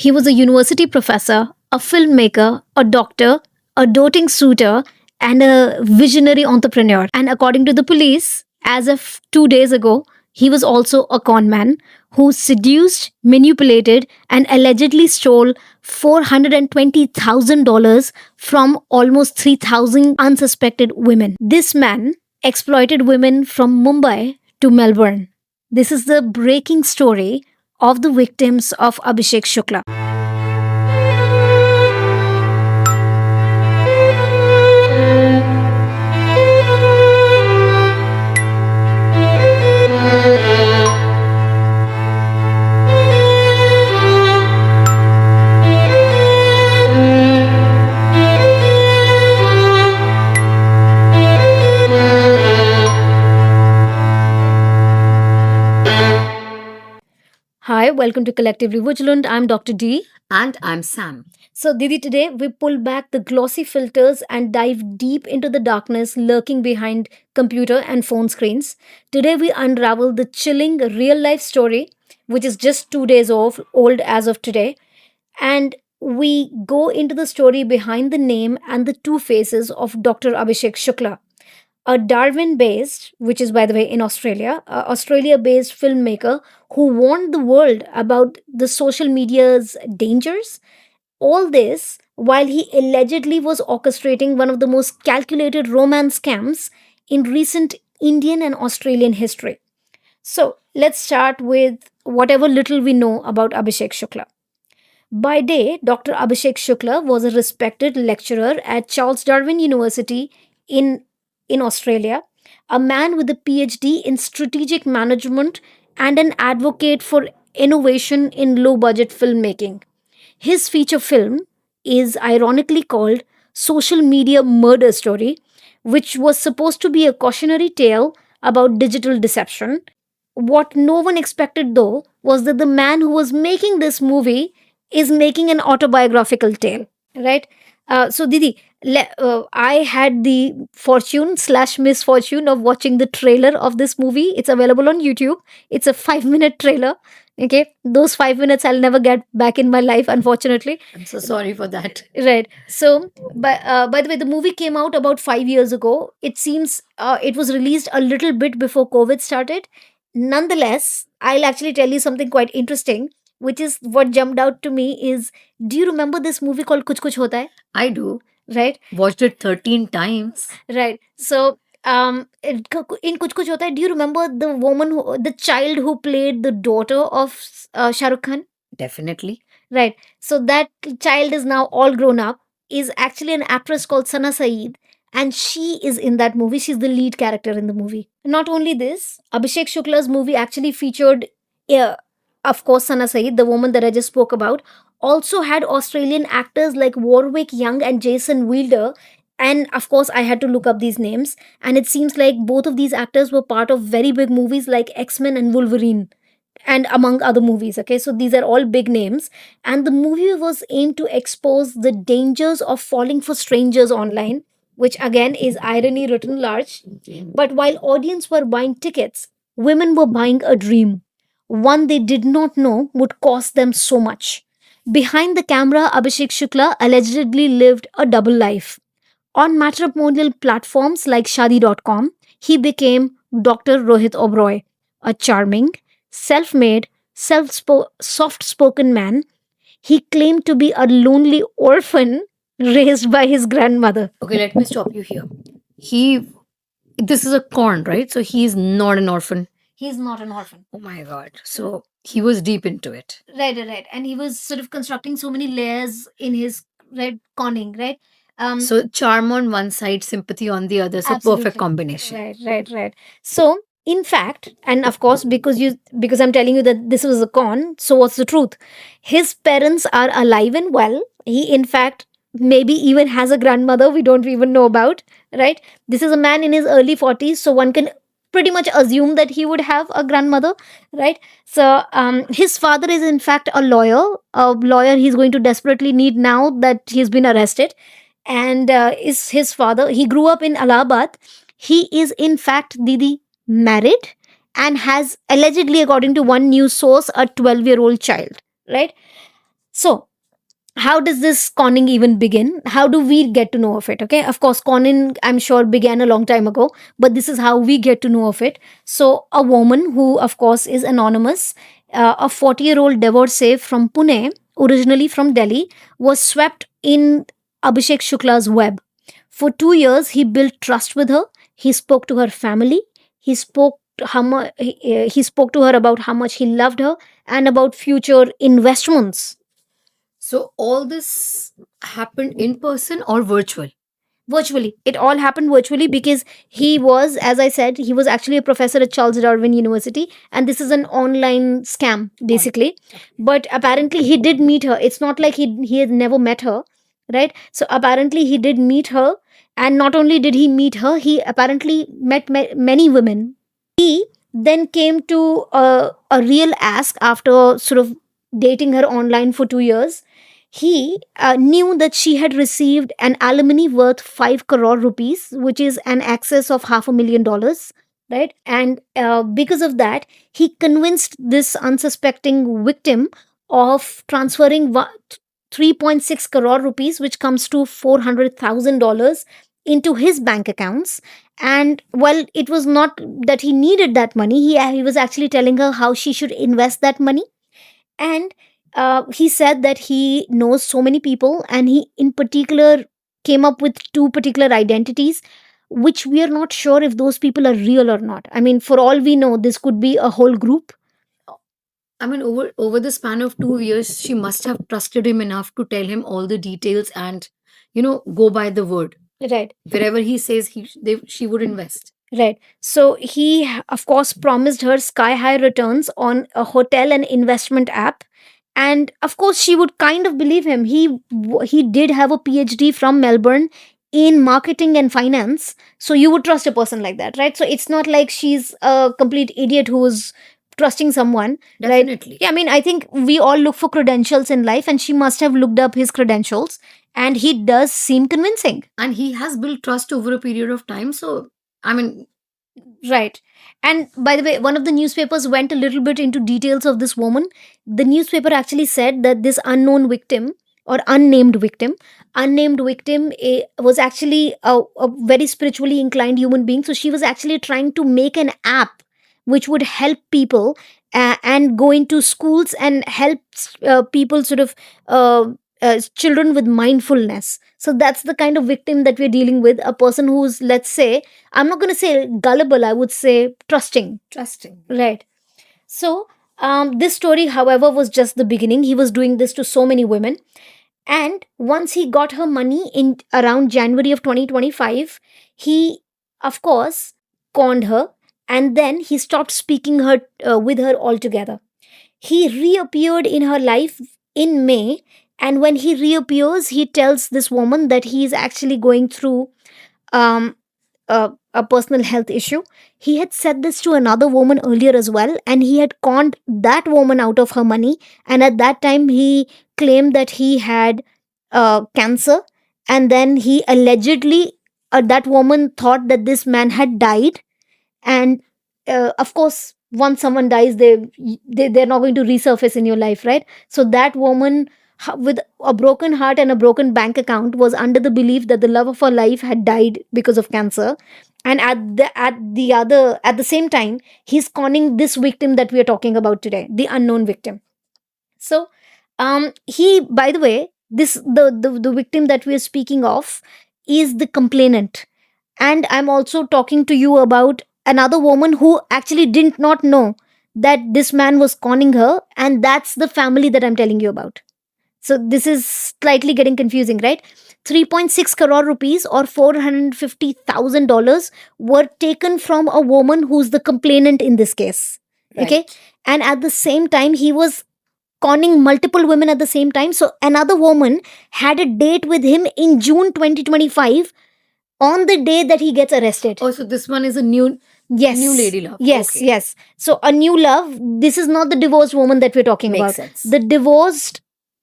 He was a university professor, a filmmaker, a doctor, a doting suitor, and a visionary entrepreneur. And according to the police, as of 2 days ago, he was also a con man who seduced, manipulated, and allegedly stole $420,000 from almost 3,000 unsuspected women. This man exploited women from Mumbai to Melbourne. This is the breaking story of the victims of Abhishek Shukla. Hi, welcome to Collectively Vigilant. I'm Dr. D. And I'm Sam. So, Didi, today we pull back the glossy filters and dive deep into the darkness lurking behind computer and phone screens. Today we unravel the chilling real life story, which is just 2 days old as of today. And we go into the story behind the name and the two faces of Dr. Abhishek Shukla, a Darwin based, which is by the way in Australia, Australia based filmmaker who warned the world about the social media's dangers. All this while he allegedly was orchestrating one of the most calculated romance scams in recent Indian and Australian history. So let's start with whatever little we know about Abhishek Shukla. By day, Dr. Abhishek Shukla was a respected lecturer at Charles Darwin University in, in Australia, a man with a PhD in strategic management and an advocate for innovation in low budget filmmaking. His feature film is ironically called Social Media Murder Story, which was supposed to be a cautionary tale about digital deception. What no one expected, though, was that the man who was making this movie is making an autobiographical tale, right? So, Didi, I had the fortune slash misfortune of watching the trailer of this movie. It's available on YouTube. It's a 5 minute trailer. Okay, those 5 minutes I'll never get back in my life, unfortunately. I'm so sorry for that. Right. So, by the way, the movie came out about 5 years ago. It seems it was released a little bit before COVID started. Nonetheless, I'll actually tell you something quite interesting, which is what jumped out to me is, do you remember this movie called Kuch Kuch Hota Hai? I do. Right? Watched it 13 times. Right. So, in Kuch Kuch Hota Hai, do you remember the child who played the daughter of Shah Rukh Khan? Definitely. Right. So that child is now all grown up, is actually an actress called Sana Saeed, and she is in that movie. She's the lead character in the movie. Not only this, Abhishek Shukla's movie actually featured, uh, of course, Sana Saeed, the woman that I just spoke about, also had Australian actors like Warwick Young and Jason Wilder. And of course, I had to look up these names. And it seems like both of these actors were part of very big movies like X Men and Wolverine and among other movies. Okay, so these are all big names, and the movie was aimed to expose the dangers of falling for strangers online, which again is irony written large. But while audience were buying tickets, women were buying a dream, one they did not know would cost them so much. Behind the camera, Abhishek Shukla allegedly lived a double life. On matrimonial platforms like Shadi.com, he became Dr. Rohit Oberoi, a charming, self made, soft spoken man. He claimed to be a lonely orphan raised by his grandmother. Okay, let me stop you here. This is a con, right? So he's not an orphan. He's not an orphan. Oh my God. So he was deep into it. Right. And he was sort of constructing so many layers in his conning, right? So charm on one side, sympathy on the other. So Absolutely. perfect combination. Right. So, in fact, and of course, because I'm telling you that this was a con, so what's the truth? His parents are alive and well. He, in fact, maybe even has a grandmother we don't even know about, right? This is a man in his early 40s, so one can pretty much assume that he would have a grandmother, right? So, his father is, in fact, a lawyer he's going to desperately need now that he's been arrested. And is his father, he grew up in Allahabad. He is, in fact, Didi, married and has allegedly, according to one news source, a 12-year-old child, right? So how does this conning even begin? How do we get to know of it? Okay, of course, conning, I'm sure, began a long time ago, but this is how we get to know of it. So, a woman who, of course, is anonymous, a 40-year-old divorcee from Pune, originally from Delhi, was swept in Abhishek Shukla's web. For 2 years, he built trust with her. He spoke to her family. He spoke he spoke to her about how much he loved her and about future investments. So all this happened in person or virtual? Virtually, it all happened virtually, because he was, as I said, he was actually a professor at Charles Darwin University, and this is an online scam basically. But apparently he did meet her. It's not like he had never met her, right? So apparently he did meet her, and not only did he meet her, he apparently met many women. He then came to a real ask after sort of dating her online for 2 years. He knew that she had received an alimony worth 5 crore rupees, which is an excess of $500,000, right? And because of that, he convinced this unsuspecting victim of transferring 3.6 crore rupees, which comes to $400,000, into his bank accounts. And well, it was not that he needed that money. He was actually telling her how she should invest that money. And he said that he knows so many people, and he in particular came up with two particular identities, which we are not sure if those people are real or not. I mean, for all we know, this could be a whole group. I mean, over the span of 2 years, she must have trusted him enough to tell him all the details and, go by the word. Right. Wherever he says she would invest. Right. So he, of course, promised her sky high returns on a hotel and investment app. And of course, she would kind of believe him. He did have a PhD from Melbourne in marketing and finance. So you would trust a person like that, right? So it's not like she's a complete idiot who's trusting someone. Definitely. Right? Yeah, I mean, I think we all look for credentials in life, and she must have looked up his credentials, and he does seem convincing. And he has built trust over a period of time. So, I mean, right. And by the way, one of the newspapers went a little bit into details of this woman. The newspaper actually said that this unknown victim, or unnamed victim, was actually a very spiritually inclined human being. So she was actually trying to make an app which would help people and go into schools and help people sort of children with mindfulness. So that's the kind of victim that we're dealing with, a person who's, let's say, I'm not going to say gullible, I would say trusting. trusting. Right. So this story, however, was just the beginning. He was doing this to so many women. And once he got her money in around January of 2025, he, of course, conned her, and then he stopped speaking with her altogether. He reappeared in her life in May, and when he reappears, he tells this woman that he is actually going through um, a personal health issue. He had said this to another woman earlier as well, and he had conned that woman out of her money. And at that time, he claimed that he had cancer, and then he allegedly, that woman thought that this man had died. And of course, once someone dies, they're not going to resurface in your life, right? So that woman, with a broken heart and a broken bank account, was under the belief that the love of her life had died because of cancer. And at the same time, he's conning this victim that we are talking about today, the unknown victim. So he, by the way, this the victim that we are speaking of is the complainant. And I'm also talking to you about another woman who actually did not know that this man was conning her, and that's the family that I'm telling you about. So this is slightly getting confusing, right? 3.6 crore rupees, or $450,000, were taken from a woman who's the complainant in this case. Okay. Right. And at the same time, he was conning multiple women at the same time. So another woman had a date with him in June 2025, on the day that he gets arrested. Oh, so this one is a new lady love. Yes, Okay. yes. So a new love. This is not the divorced woman that we're talking Makes about. sense. The divorced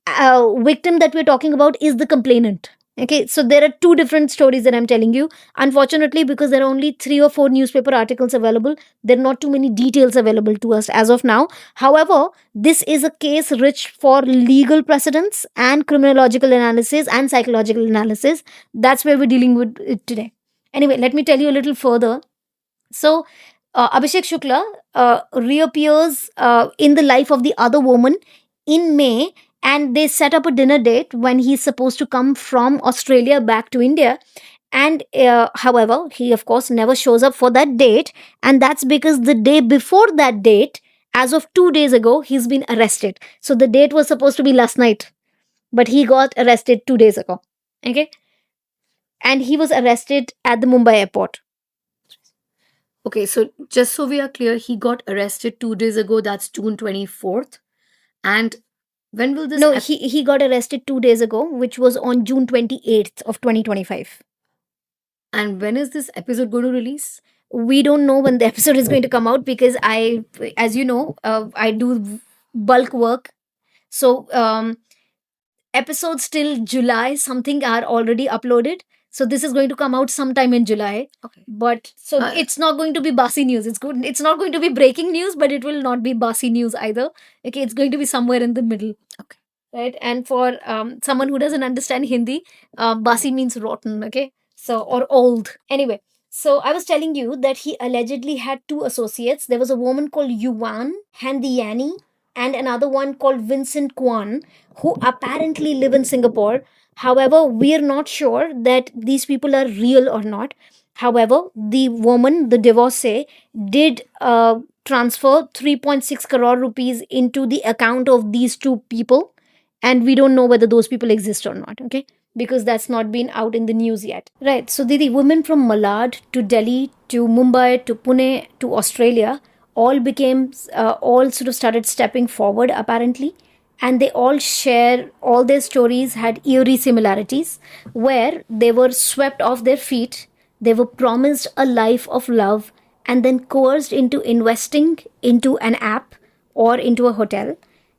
victim that we're talking about is the complainant. Okay, so there are two different stories that I'm telling you. Unfortunately, because there are only 3 or 4 newspaper articles available, there are not too many details available to us as of now. However, this is a case rich for legal precedents and criminological analysis and psychological analysis. That's where we're dealing with it today. Anyway, let me tell you a little further. So, Abhishek Shukla reappears in the life of the other woman in May, and they set up a dinner date when he's supposed to come from Australia back to India. And however, he of course never shows up for that date, and that's because the day before that date, as of 2 days ago, he's been arrested. So the date was supposed to be last night, but he got arrested 2 days ago. Okay, and he was arrested at the Mumbai airport. Okay, so just so we are clear, he got arrested 2 days ago. That's June 24th. And when will this No, he got arrested 2 days ago, which was on June 28th of 2025. and when is this episode going to release? We don't know when the episode is going to come out because as you know, I do bulk work. So episodes till July something are already uploaded. So this is going to come out sometime in July. Okay. But so Uh, it's not going to be bossy news. It's good. It's not going to be breaking news, but it will not be bossy news either. Okay, it's going to be somewhere in the middle. Okay. Right. And for someone who doesn't understand Hindi, basi means rotten. Okay. So, or old. Anyway, so I was telling you that he allegedly had two associates. There was a woman called Yuan Handiani and another one called Vincent Kwan, who apparently live in Singapore. However, we are not sure that these people are real or not. However, the woman, the divorcee, did transfer 3.6 crore rupees into the account of these two people, and we don't know whether those people exist or not. Okay, because that's not been out in the news yet. Right. So the women from Malad to Delhi to Mumbai to Pune to Australia all became all sort of started stepping forward apparently, and they all share all their stories had eerie similarities where they were swept off their feet, they were promised a life of love, and then coerced into investing into an app or into a hotel,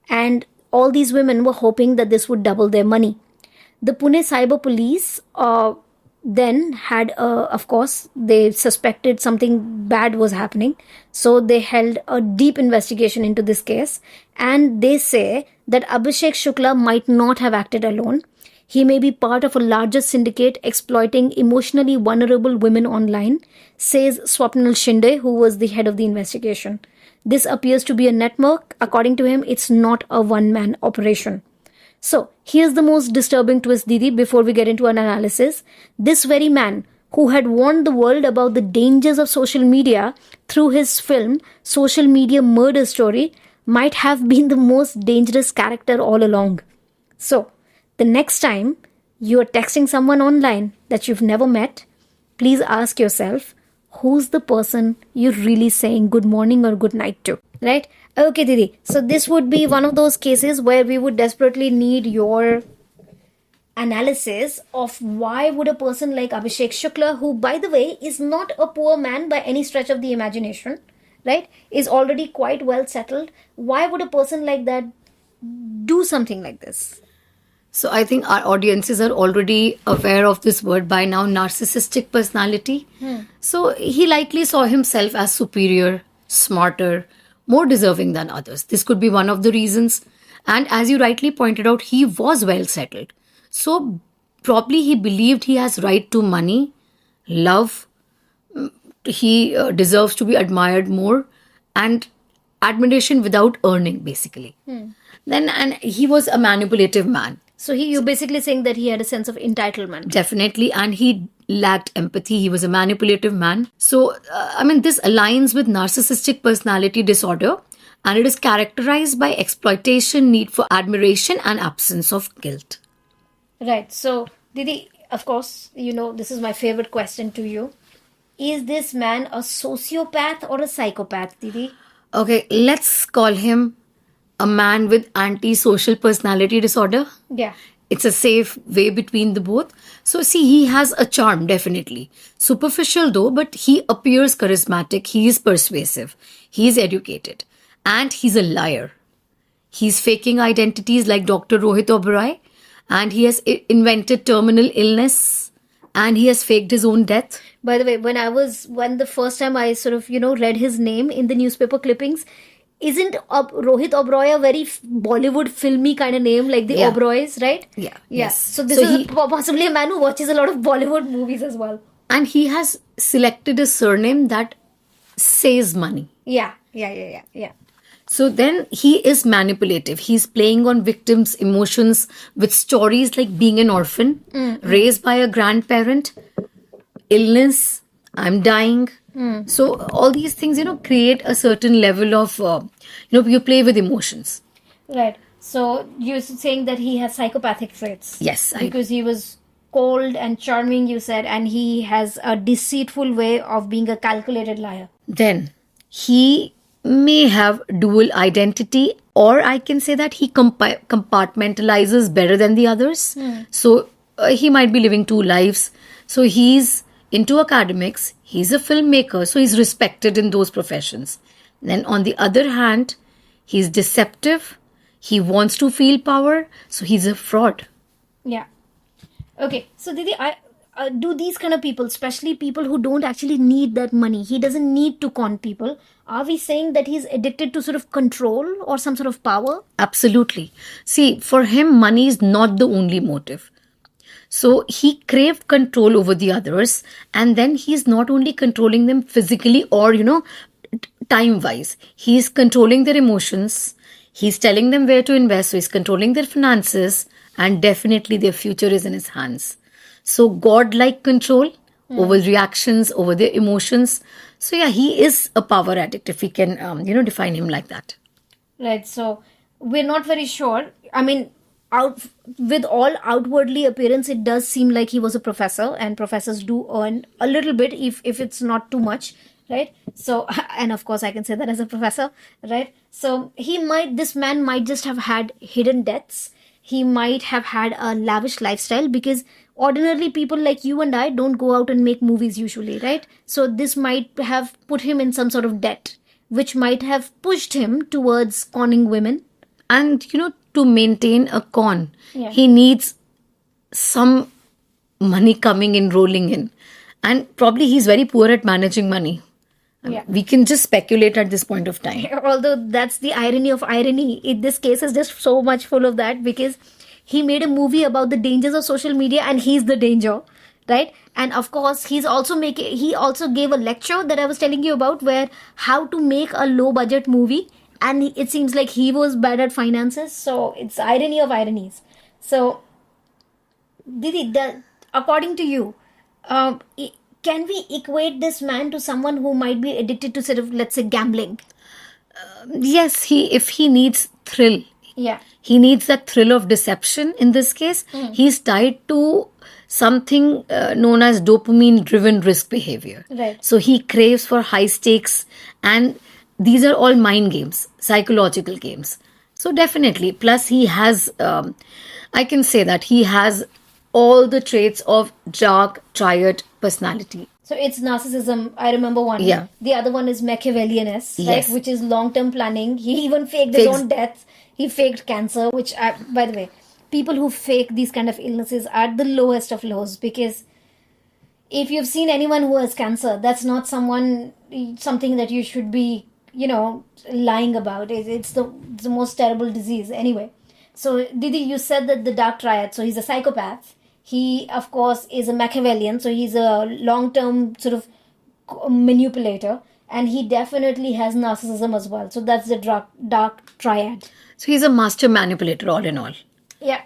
and all these women were hoping that this would double their money. The Pune Cyber Police then had, of course, they suspected something bad was happening. So they held a deep investigation into this case. And they say that Abhishek Shukla might not have acted alone. He may be part of a larger syndicate exploiting emotionally vulnerable women online, says Swapnil Shinde, who was the head of the investigation. This appears to be a network. According to him, it's not a one-man operation. So, here's the most disturbing twist, Didi, before we get into an analysis. This very man, who had warned the world about the dangers of social media through his film Social Media Murder Story, might have been the most dangerous character all along. So, the next time you are texting someone online that you've never met, please ask yourself, who's the person you're really saying good morning or good night to, right? Okay, Didi. So this would be one of those cases where we would desperately need your analysis of why would a person like Abhishek Shukla, who by the way is not a poor man by any stretch of the imagination, right, is already quite well settled, why would a person like that do something like this? So I think our audiences are already aware of this word by now, narcissistic personality. So he likely saw himself as superior, smarter, more deserving than others. This could be one of the reasons. And as you rightly pointed out, he was well settled. So probably he believed he has right to money, love, he deserves to be admired more, and admiration without earning, basically. Then, and he was a manipulative man. So you're basically saying that he had a sense of entitlement. Definitely, and he lacked empathy. He was a manipulative man. So, this aligns with narcissistic personality disorder, and it is characterized by exploitation, need for admiration, and absence of guilt. Right. So, Didi, of course, you know, this is my favorite question to you. Is this man a sociopath or a psychopath, Didi? Okay, let's call him a man with antisocial personality disorder. Yeah. It's a safe way between the both. So, see, he has a charm, definitely. Superficial though, but he appears charismatic. He is persuasive. He is educated. And he's a liar. He's faking identities like Dr. Rohit Oberoi. and he has invented terminal illness, and he has faked his own death. By the way, when the first time I sort of, read his name in the newspaper clippings, isn't Rohit Oberoi a very Bollywood filmy kind of name, like the Yeah. Oberois, right? Yeah. Yeah. Yes. So this So is possibly a man who watches a lot of Bollywood movies as well. And he has selected a surname that says money. Yeah. So then he is manipulative. He's playing on victims' emotions with stories like being an orphan, raised by a grandparent, illness, I'm dying. So all these things, create a certain level of, you play with emotions. Right. So you're saying that he has psychopathic traits. Yes. Because he was cold and charming, you said, and he has a deceitful way of being a calculated liar. Then he may have dual identity, or I can say that he compartmentalizes better than the others. So he might be living two lives. So he's into academics, he's a filmmaker, so he's respected in those professions. Then on the other hand, he's deceptive, he wants to feel power, so he's a fraud. Yeah. Okay. So Didi, do these kind of people, especially people who don't actually need that money, he doesn't need to con people, are we saying that he's addicted to sort of control or some sort of power? Absolutely. See, for him, money is not the only motive. So he craved control over the others, and then he's not only controlling them physically or, time-wise. He's controlling their emotions. He's telling them where to invest. So he's controlling their finances, and definitely their future is in his hands. So God-like control over reactions, over their emotions. So yeah, he is a power addict, if we can, define him like that. Right. So we're not very sure. I mean, with all outwardly appearance, it does seem like he was a professor, and professors do earn a little bit if it's not too much, right? So, and of course I can say that as a professor, right? So this man might just have had hidden debts. He might have had a lavish lifestyle, because ordinarily people like you and I don't go out and make movies usually, right? So this might have put him in some sort of debt, which might have pushed him towards conning women. And, to maintain a con, Yeah. he needs some money coming in, rolling in. And probably he's very poor at managing money. Yeah. We can just speculate at this point of time. Although that's the irony of irony. In this case is just so much full of that, because he made a movie about the dangers of social media, and he's the danger, right? And of course, he also gave a lecture that I was telling you about, where how to make a low budget movie, and it seems like he was bad at finances. So it's irony of ironies. So Didi, according to you, can we equate this man to someone who might be addicted to sort of, let's say, gambling? Yes, if he needs thrill, Yeah. he needs that thrill of deception. In this case, he's tied to something known as dopamine-driven risk behavior. Right. So he craves for high stakes, and these are all mind games, psychological games. So definitely, plus he has, I can say that he has all the traits of dark triad personality. So it's narcissism. I remember one. Yeah. The other one is Machiavellianess, Yes. right? Which is long-term planning. He even faked his Fakes- own death. He faked cancer, which, by the way, people who fake these kind of illnesses are the lowest of lows, because if you've seen anyone who has cancer, that's not something that you should be, lying about. It's the most terrible disease anyway. So Didi, you said that the dark triad, so he's a psychopath. He, of course, is a Machiavellian, so he's a long-term sort of manipulator, and he definitely has narcissism as well. So that's the dark triad. So he's a master manipulator, all in all. Yeah.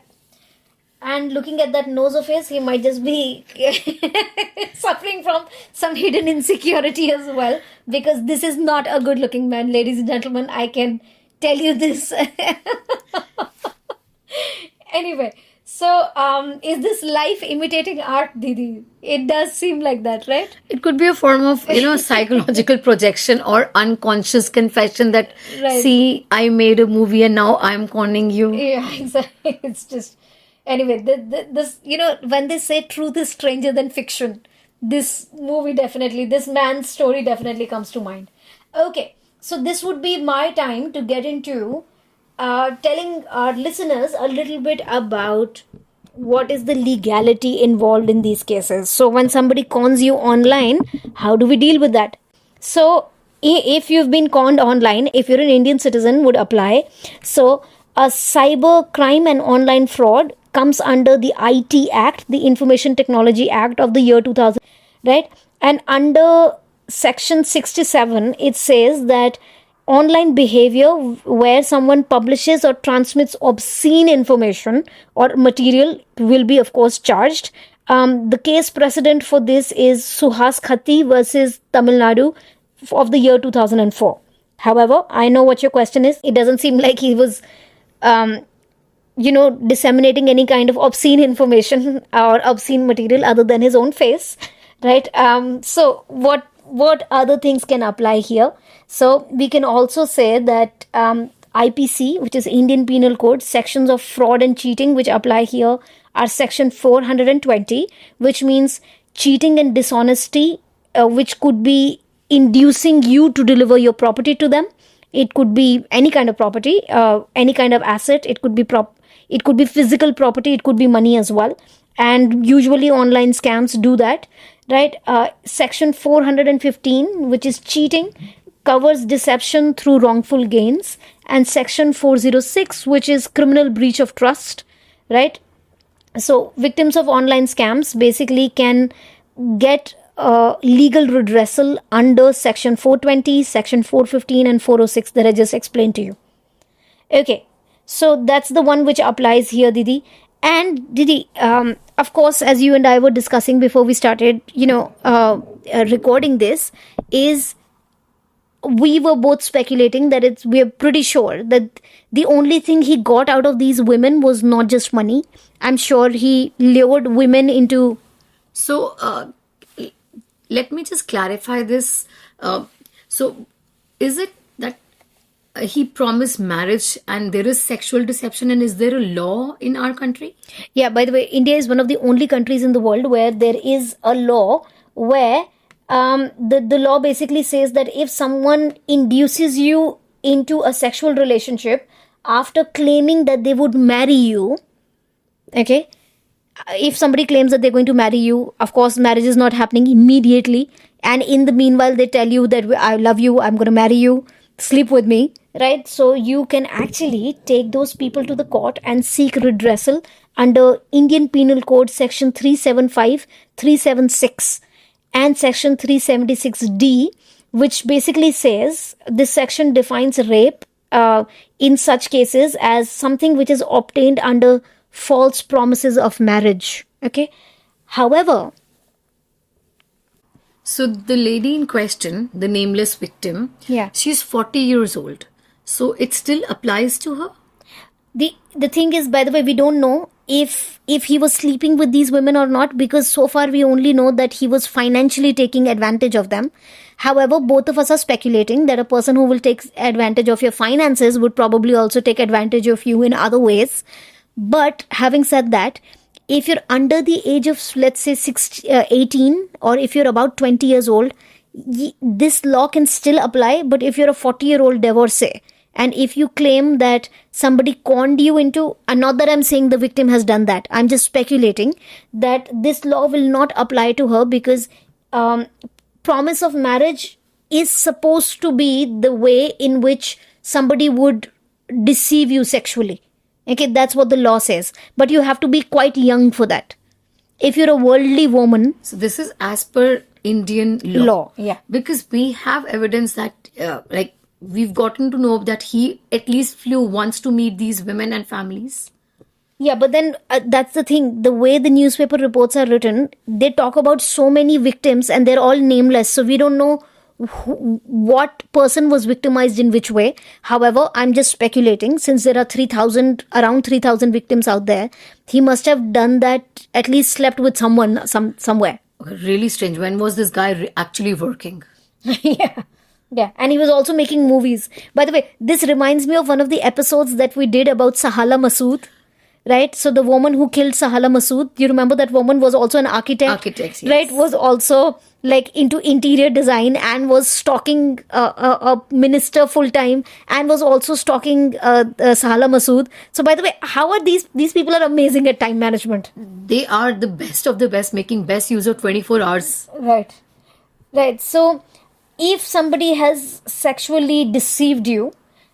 And looking at that nose of his, he might just be suffering from some hidden insecurity as well, because this is not a good-looking man, ladies and gentlemen. I can tell you this. Anyway, so is this life imitating art, Didi? It does seem like that, right? It could be a form of, psychological projection or unconscious confession that, Right. see, I made a movie and now I'm conning you. Yeah, exactly. It's just... Anyway, this, when they say truth is stranger than fiction, this man's story definitely comes to mind. Okay, so this would be my time to get into telling our listeners a little bit about what is the legality involved in these cases. So when somebody cons you online, how do we deal with that? So if you've been conned online, if you're an Indian citizen, would apply. So a cyber crime and online fraud comes under the IT Act, the Information Technology Act of the year 2000, right? And under section 67, it says that online behavior where someone publishes or transmits obscene information or material will be, of course, charged. The case precedent for this is Suhas Khatti versus Tamil Nadu of the year 2004. However, I know what your question is. It doesn't seem like he was, disseminating any kind of obscene information or obscene material other than his own face, right? So what other things can apply here? So we can also say that IPC, which is Indian Penal Code, sections of fraud and cheating which apply here are section 420, which means cheating and dishonesty, which could be inducing you to deliver your property to them. It could be any kind of property, any kind of asset. It could be physical property. It could be money as well. And usually online scams do that, right? Section 415, which is cheating, covers deception through wrongful gains. And section 406, which is criminal breach of trust, right? So victims of online scams basically can get legal redressal under section 420, section 415 and 406 that I just explained to you. Okay, so that's the one which applies here, Didi. And Didi, of course, as you and I were discussing before we started, recording this, is we were both speculating that we're pretty sure that the only thing he got out of these women was not just money. I'm sure he lured women into... So, let me just clarify this. So, is it that he promised marriage and there is sexual deception, and is there a law in our country? Yeah, by the way, India is one of the only countries in the world where there is a law where the law basically says that if someone induces you into a sexual relationship after claiming that they would marry you, okay, if somebody claims that they're going to marry you, of course, marriage is not happening immediately. And in the meanwhile, they tell you that I love you, I'm going to marry you, sleep with me, right? So you can actually take those people to the court and seek redressal under Indian Penal Code section 375, 376 and section 376D, which basically says this section defines rape in such cases as something which is obtained under false promises of marriage. Okay. However, so the lady in question, the nameless victim, yeah, she's 40 years old. So it still applies to her? The thing is, by the way, we don't know if he was sleeping with these women or not, because so far we only know that he was financially taking advantage of them. However, both of us are speculating that a person who will take advantage of your finances would probably also take advantage of you in other ways. But having said that, if you're under the age of, let's say, 18, or if you're about 20 years old, this law can still apply. But if you're a 40-year-old divorcee, and if you claim that somebody conned you into, and not that I'm saying the victim has done that, I'm just speculating that this law will not apply to her, because promise of marriage is supposed to be the way in which somebody would deceive you sexually. Okay, that's what the law says. But you have to be quite young for that. If you're a worldly woman... So this is as per Indian law. Yeah. Because we have evidence that, we've gotten to know that he at least flew once to meet these women and families. Yeah, but then that's the thing. The way the newspaper reports are written, they talk about so many victims and they're all nameless. So we don't know what person was victimized in which way. However, I'm just speculating, since there are around 3,000 victims out there, he must have done that, at least slept with someone somewhere. Okay, really strange. When was this guy actually working? Yeah, and he was also making movies. By the way, this reminds me of one of the episodes that we did about Sahala Masood, right? So the woman who killed Sahala Masood, you remember that woman was also an architect? Architects, yes. Right, was also like into interior design, and was stalking a minister full time, and was also stalking Sahala Masood. So by the way, how are these people are amazing at time management. They are the best of the best, making best use of 24 hours. Right. Right. So if somebody has sexually deceived you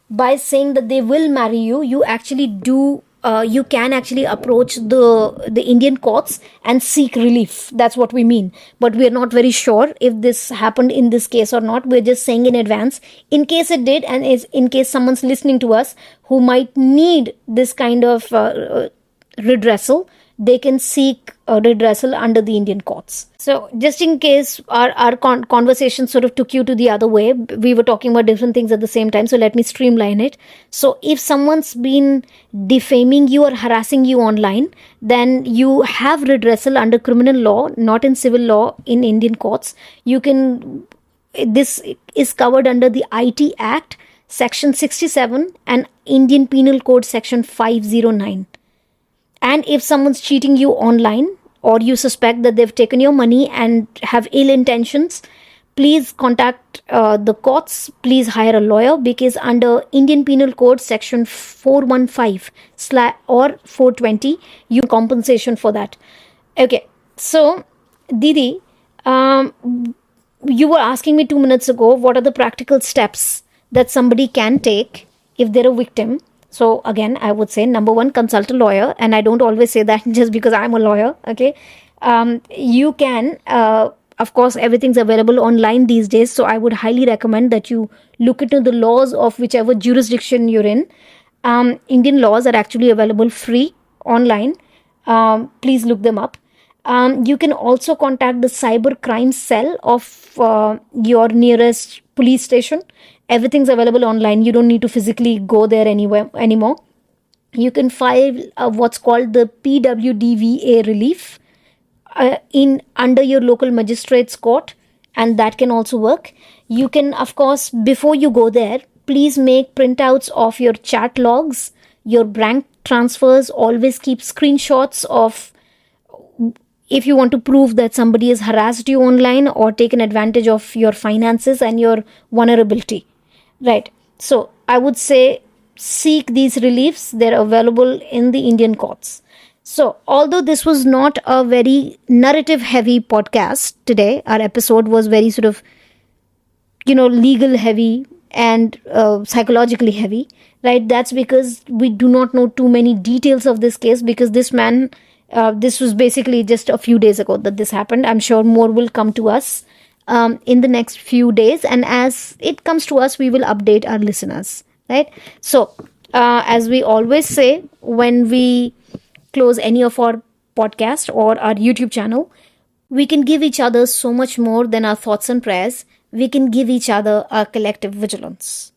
by saying that they will marry you, you actually do. You can actually approach the Indian courts and seek relief. That's what we mean. But we are not very sure if this happened in this case or not. We're just saying in advance, in case it did, and is in case someone's listening to us who might need this kind of redressal, they can seek redressal under the Indian courts. So, just in case our conversation sort of took you to the other way, we were talking about different things at the same time. So, let me streamline it. So, if someone's been defaming you or harassing you online, then you have redressal under criminal law, not in civil law in Indian courts. You can, this is covered under the IT Act, Section 67, and Indian Penal Code, Section 509. And if someone's cheating you online, or you suspect that they've taken your money and have ill intentions, please contact the courts. Please hire a lawyer, because under Indian Penal Code Section 415 or 420, you compensation for that. Okay, so Didi, you were asking me 2 minutes ago, what are the practical steps that somebody can take if they're a victim. So again, I would say, number one, consult a lawyer. And I don't always say that just because I'm a lawyer. Okay. You can, of course, everything's available online these days. So I would highly recommend that you look into the laws of whichever jurisdiction you're in. Indian laws are actually available free online. Please look them up. You can also contact the cyber crime cell of your nearest police station. Everything's available online. You don't need to physically go there anymore. You can file what's called the PWDVA relief in under your local magistrate's court, and that can also work. You can, of course, before you go there, please make printouts of your chat logs, your bank transfers. Always keep screenshots of, if you want to prove that somebody has harassed you online or taken advantage of your finances and your vulnerability. Right. So I would say seek these reliefs. They're available in the Indian courts. So although this was not a very narrative heavy podcast today, our episode was very sort of, legal heavy and psychologically heavy, right? That's because we do not know too many details of this case, because this man, this was basically just a few days ago that this happened. I'm sure more will come to us in the next few days, and as it comes to us, we will update our listeners, right? So as we always say when we close any of our podcast or our YouTube channel, we can give each other so much more than our thoughts and prayers. We can give each other our collective vigilance.